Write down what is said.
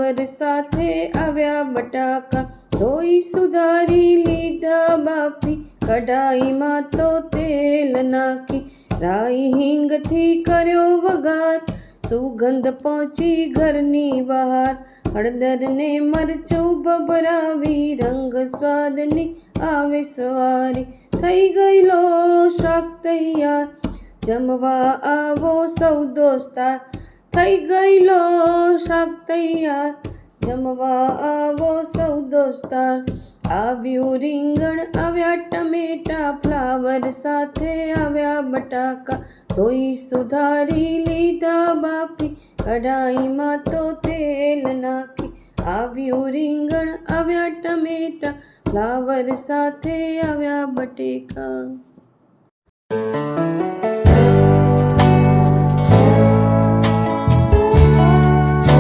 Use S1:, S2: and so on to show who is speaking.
S1: Flower સાથે આવ્યા બટાકા, ધોઈ સુધારી લીધા બાફી, કઢાઈમાં તો તેલ નાખી, રાઈ હિંગથી કર્યો વઘાર, સુગંધ પહોંચી ઘરની બહાર, હળદર ને મરચું ભભરાવી, રંગ સ્વાદની આવે સવારી, થઈ ગયેલો શાક તૈયાર, જમવા આવો સૌ દોસ્તાર, થઈ ગયેલો શાક તૈયાર, જમવા આવો સૌ દોસ્તાર, આવ્યું રીંગણ આવ્યા ટમેટા, ફ્લાવર સાથે આવ્યા બટાકા, ધોઈ સુધારી લીધા બાફી, કઢાઈમાં તો તેલ નાખી, આવ્યું રીંગણ આવ્યા ટમેટા, ફ્લાવર સાથે આવ્યા બટેકા।